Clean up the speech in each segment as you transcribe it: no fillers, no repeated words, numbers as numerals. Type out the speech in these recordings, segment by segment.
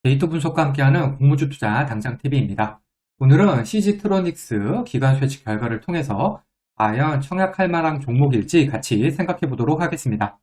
데이터 분석과 함께하는 공무주 투자 당장 TV입니다. 오늘은 CG트로닉스 기관 수치 결과를 통해서 과연 청약할 만한 종목일지 같이 생각해 보도록 하겠습니다.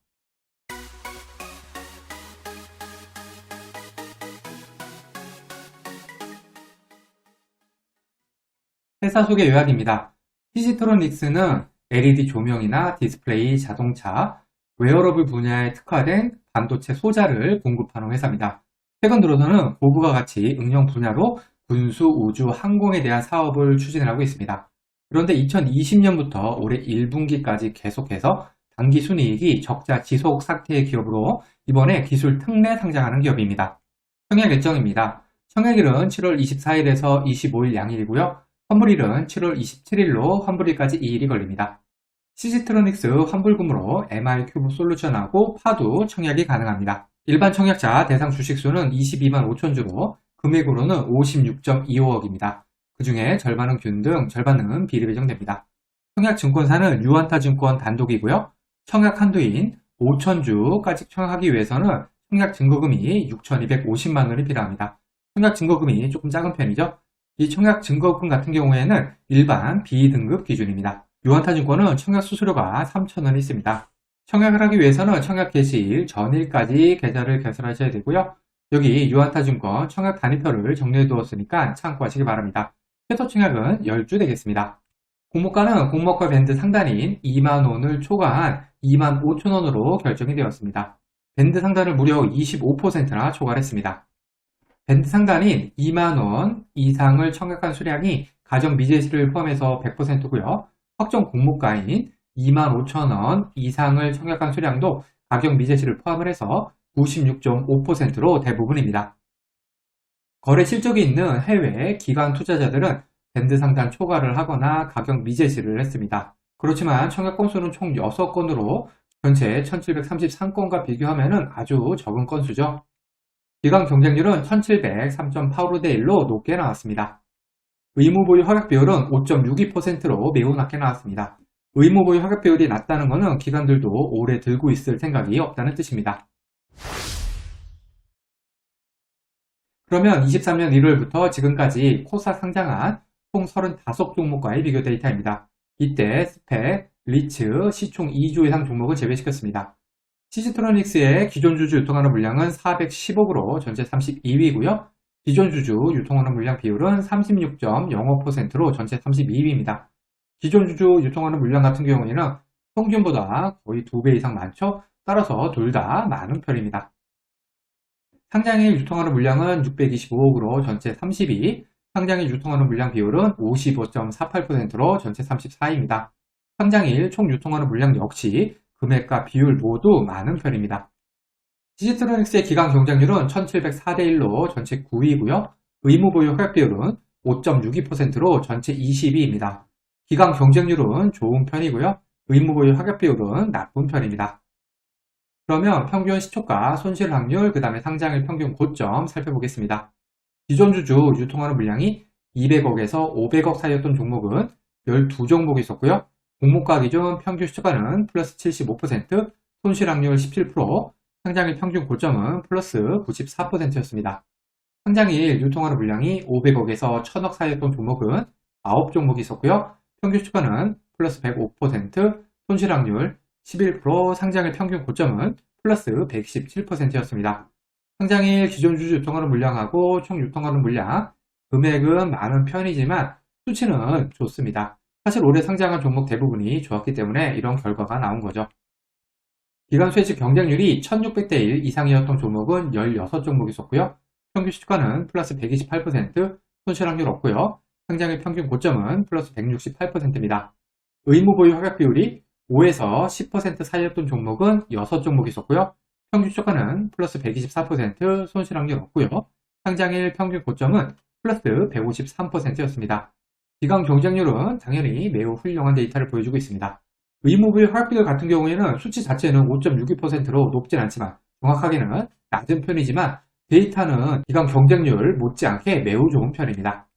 회사 소개 요약입니다. CG트로닉스는 LED 조명이나 디스플레이, 자동차, 웨어러블 분야에 특화된 반도체 소자를 공급하는 회사입니다. 최근 들어서는 고부가 가치 응용 분야로 군수, 우주, 항공에 대한 사업을 추진하고 있습니다. 그런데 2020년부터 올해 1분기까지 계속해서 당기순이익이 적자 지속 상태의 기업으로 이번에 기술 특례 상장하는 기업입니다. 청약 일정입니다. 청약일은 7월 24일에서 25일 양일이고요. 환불일은 7월 27일로 환불일까지 2일이 걸립니다. CG트로닉스 환불금으로 MR큐브 솔루션하고 파도 청약이 가능합니다. 일반 청약자 대상 주식수는 22만 5천 주로 금액으로는 56.25억입니다. 그 중에 절반은 균등, 절반은 비리 배정됩니다. 청약 증권사는 유한타증권 단독이고요. 청약 한도인 5천 주까지 청약하기 위해서는 청약 증거금이 6,250만 원이 필요합니다. 청약 증거금이 조금 작은 편이죠. 이 청약 증거금 같은 경우에는 일반 B등급 기준입니다. 유한타증권은 청약 수수료가 3,000원이 있습니다. 청약을 하기 위해서는 청약 개시일 전일까지 계좌를 개설하셔야 되고요. 여기 유한타증권 청약 단위표를 정리해 두었으니까 참고하시기 바랍니다. 최소 청약은 10주 되겠습니다. 공모가는 공모가 밴드 상단인 2만원을 초과한 2만 5천원으로 결정이 되었습니다. 밴드 상단을 무려 25%나 초과했습니다. 밴드 상단인 2만원 이상을 청약한 수량이 가정 미제시를 포함해서 100%고요. 확정 공모가인 25,000원 이상을 청약한 수량도 가격 미제시를 포함을 해서 96.5%로 대부분입니다. 거래 실적이 있는 해외 기관 투자자들은 밴드 상단 초과를 하거나 가격 미제시를 했습니다. 그렇지만 청약 건수는 총 6건으로 전체 1733건과 비교하면 아주 적은 건수죠. 기관 경쟁률은 1703.85대 1로 높게 나왔습니다. 의무보유 허약 비율은 5.62%로 매우 낮게 나왔습니다. 의무보유 허약 비율이 낮다는 것은 기관들도 오래 들고 있을 생각이 없다는 뜻입니다. 그러면 23년 1월부터 지금까지 코사 상장한 총 35종목과의 비교 데이터입니다. 이때 스펙, 리츠, 시총 2조 이상 종목을 제외시켰습니다. CG트로닉스의 기존 주주 유통하는 물량은 410억으로 전체 32위고요. 기존 주주 유통하는 물량 비율은 36.05%로 전체 32위입니다. 기존 주주 유통하는 물량 같은 경우에는 평균보다 거의 2배 이상 많죠? 따라서 둘 다 많은 편입니다. 상장일 유통하는 물량은 625억으로 전체 30위, 상장일 유통하는 물량 비율은 55.48%로 전체 34위입니다. 상장일 총 유통하는 물량 역시 금액과 비율 모두 많은 편입니다. CG트로닉스의 기관 경쟁률은 1704대 1로 전체 9위이고요. 의무보유 허약 비율은 5.62%로 전체 20위입니다. 기관 경쟁률은 좋은 편이고요. 의무보유 허약 비율은 나쁜 편입니다. 그러면 평균 시초가, 손실 확률, 그 다음에 상장일 평균 고점 살펴보겠습니다. 기존 주주 유통하는 물량이 200억에서 500억 사이였던 종목은 12종목이 있었고요. 공모가 기준 평균 시초가는 플러스 75%, 손실 확률 17%, 상장일 평균 고점은 플러스 94%였습니다. 상장일 유통하는 물량이 500억에서 1000억 사이였던 종목은 9종목이 있었고요. 평균 시초가는 플러스 105%, 손실 확률 11%, 상장일 평균 고점은 플러스 117%였습니다. 상장일 기존 주주 유통하는 물량하고 총 유통하는 물량, 금액은 많은 편이지만 수치는 좋습니다. 사실 올해 상장한 종목 대부분이 좋았기 때문에 이런 결과가 나온 거죠. 기관 수혜직 경쟁률이 1600대 1 이상이었던 종목은 16종목이 있었고요. 평균 시초가는 플러스 128%, 손실 확률 없고요. 상장일 평균 고점은 플러스 168%입니다. 의무보유 허약 비율이 5에서 10% 사이였던 종목은 6종목이 있었고요. 평균 시초가는 플러스 124%, 손실 확률 없고요. 상장일 평균 고점은 플러스 153%였습니다. 기관 경쟁률은 당연히 매우 훌륭한 데이터를 보여주고 있습니다. 의무보유 허약 비율 같은 경우에는 수치 자체는 5.62%로 높진 않지만 정확하게는 낮은 편이지만 데이터는 기관 경쟁률 못지않게 매우 좋은 편입니다.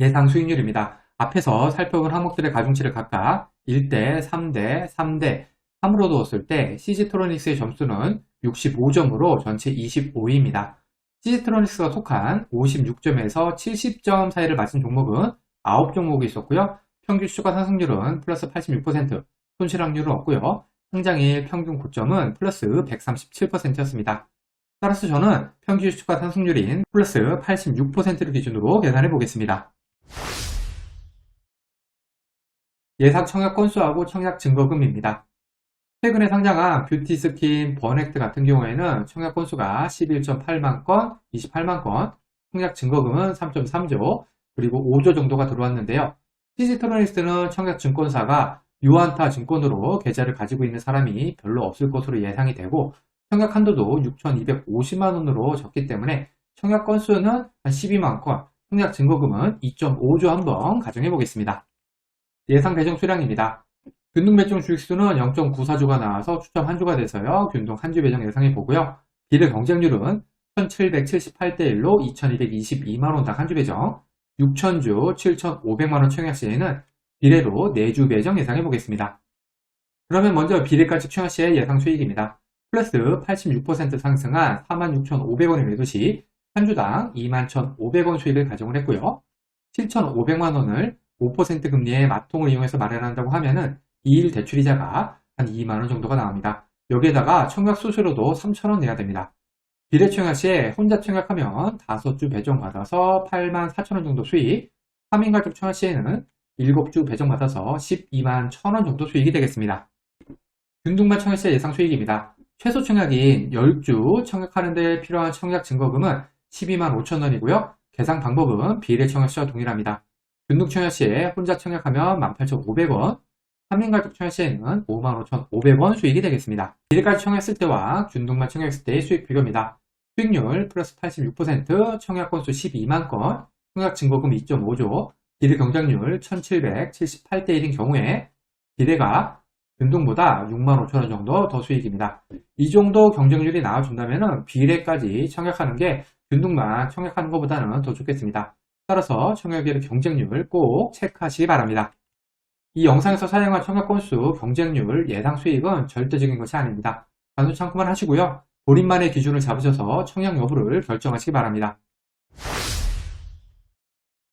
예상 수익률입니다. 앞에서 살펴본 항목들의 가중치를 각각 1대, 3대, 3대, 3으로 두었을 때 CG트로닉스의 점수는 65점으로 전체 25위입니다. 시지트로닉스가 속한 56점에서 70점 사이를 맞춘 종목은 9종목이 있었고요. 평균 주가 상승률은 플러스 86%, 손실 확률은 없고요. 상장일 평균 고점은 플러스 137%였습니다. 따라서 저는 평균 주가 상승률인 플러스 86%를 기준으로 계산해 보겠습니다. 예상 청약 건수하고 청약 증거금입니다. 최근에 상장한 뷰티스킨, 버넥트 같은 경우에는 청약 건수가 11.8만 건, 28만 건, 청약 증거금은 3.3조, 그리고 5조 정도가 들어왔는데요. 시지트로닉스는 청약 증권사가 유한타 증권으로 계좌를 가지고 있는 사람이 별로 없을 것으로 예상이 되고, 청약 한도도 6,250만 원으로 적기 때문에 청약 건수는 한 12만 건, 청약 증거금은 2.5조 한번 가정해 보겠습니다. 예상 배정 수량입니다. 균등 배정 주식수는 0.94주가 나와서 추첨 1주가 돼서요. 균등 1주 배정 예상해 보고요. 비례 경쟁률은 1778대 1로 2222만원당 1주 배정, 6000주 7500만원 청약 시에는 비례로 4주 배정 예상해 보겠습니다. 그러면 먼저 비례가치 청약 시의 예상 수익입니다. 플러스 86% 상승한 46,500원의 매도 시 한 주당 21,500원 수익을 가정을 했고요. 7,500만원을 5% 금리의 마통을 이용해서 마련한다고 하면은 2일 대출이자가 한 2만원 정도가 나옵니다. 여기에다가 청약 수수료도 3,000원 내야 됩니다. 비례 청약 시에 혼자 청약하면 5주 배정받아서 84,000원 정도 수익, 3인 가족 청약 시에는 7주 배정받아서 12만 1,000원 정도 수익이 되겠습니다. 균등반 청약 시의 예상 수익입니다. 최소 청약인 10주 청약하는 데 필요한 청약 증거금은 12만 5천원이고요. 계산 방법은 비례 청약 시와 동일합니다. 균등 청약 시에 혼자 청약하면 18,500원, 3인 가족 청약 시에는 55,500원 수익이 되겠습니다. 비례까지 청약했을 때와 균등만 청약했을 때의 수익 비교입니다. 수익률 플러스 86%, 청약 건수 12만 건, 청약 증거금 2.5조, 비례 경쟁률 1778대 1인 경우에 비례가 균등보다 6만 5천원 정도 더 수익입니다. 이 정도 경쟁률이 나와준다면 비례까지 청약하는 게 균등만 청약하는 것보다는 더 좋겠습니다. 따라서 청약의 경쟁률 꼭 체크하시기 바랍니다. 이 영상에서 사용한 청약 건수, 경쟁률, 예상 수익은 절대적인 것이 아닙니다. 단순 참고만 하시고요. 본인만의 기준을 잡으셔서 청약 여부를 결정하시기 바랍니다.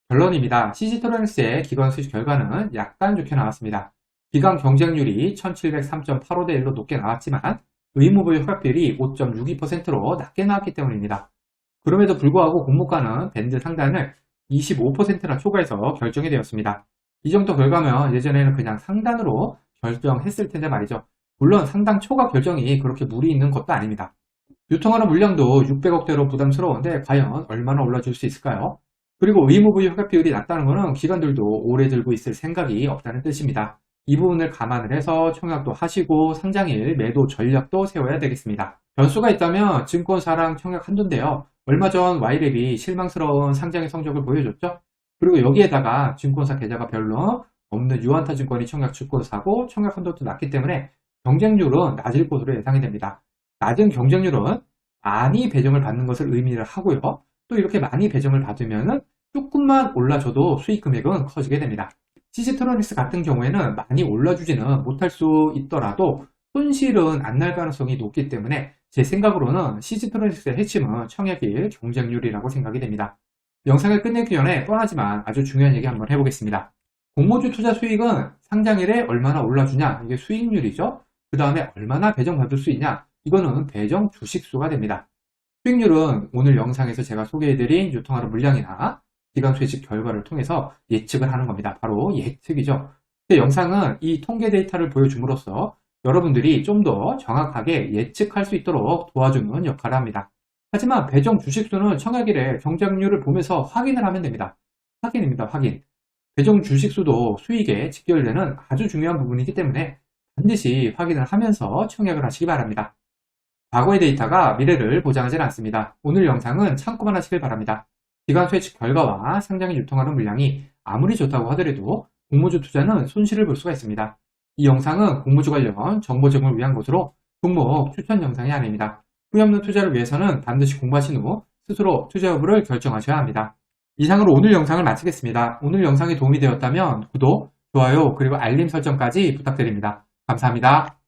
결론입니다. 시지트로닉스의 기관 수익 결과는 약간 좋게 나왔습니다. 기관 경쟁률이 1703.85대 1로 높게 나왔지만 의무부의 허락비율이 5.62%로 낮게 나왔기 때문입니다. 그럼에도 불구하고 공모가는 밴드 상단을 25%나 초과해서 결정이 되었습니다. 이 정도 결과면 예전에는 그냥 상단으로 결정했을 텐데 말이죠. 물론 상당 초과 결정이 그렇게 무리 있는 것도 아닙니다. 유통하는 물량도 600억대로 부담스러운데 과연 얼마나 올라줄 수 있을까요? 그리고 의무부의 허가 비율이 낮다는 것은 기관들도 오래 들고 있을 생각이 없다는 뜻입니다. 이 부분을 감안을 해서 청약도 하시고 상장일 매도 전략도 세워야 되겠습니다. 변수가 있다면 증권사랑 청약 한도인데요. 얼마 전 Y랩이 실망스러운 상장의 성적을 보여줬죠. 그리고 여기에다가 증권사 계좌가 별로 없는 유한타 증권이 청약 증권사고 청약 한도도 낮기 때문에 경쟁률은 낮을 것으로 예상이 됩니다. 낮은 경쟁률은 많이 배정을 받는 것을 의미를 하고요. 또 이렇게 많이 배정을 받으면 조금만 올라줘도 수익 금액은 커지게 됩니다. 시지트로닉스 같은 경우에는 많이 올라주지는 못할 수 있더라도 손실은 안 날 가능성이 높기 때문에 제 생각으로는 시지트로닉스의 핵심은 청약일 경쟁률이라고 생각이 됩니다. 영상을 끝내기 전에 뻔하지만 아주 중요한 얘기 한번 해보겠습니다. 공모주 투자 수익은 상장일에 얼마나 올라주냐, 이게 수익률이죠. 그 다음에 얼마나 배정받을 수 있냐, 이거는 배정 주식수가 됩니다. 수익률은 오늘 영상에서 제가 소개해드린 유통하는 물량이나 기관 수익 결과를 통해서 예측을 하는 겁니다. 바로 예측이죠. 영상은 이 통계 데이터를 보여줌으로써 여러분들이 좀 더 정확하게 예측할 수 있도록 도와주는 역할을 합니다. 하지만 배정 주식수는 청약일에 경쟁률을 보면서 확인을 하면 됩니다. 확인입니다. 확인. 배정 주식수도 수익에 직결되는 아주 중요한 부분이기 때문에 반드시 확인을 하면서 청약을 하시기 바랍니다. 과거의 데이터가 미래를 보장하지는 않습니다. 오늘 영상은 참고만 하시길 바랍니다. 기관 수익 결과와 상장에 유통하는 물량이 아무리 좋다고 하더라도 공모주 투자는 손실을 볼 수가 있습니다. 이 영상은 공모주 관련 정보 제공을 위한 것으로 종목 추천 영상이 아닙니다. 후회 없는 투자를 위해서는 반드시 공부하신 후 스스로 투자 여부를 결정하셔야 합니다. 이상으로 오늘 영상을 마치겠습니다. 오늘 영상이 도움이 되었다면 구독, 좋아요, 그리고 알림 설정까지 부탁드립니다. 감사합니다.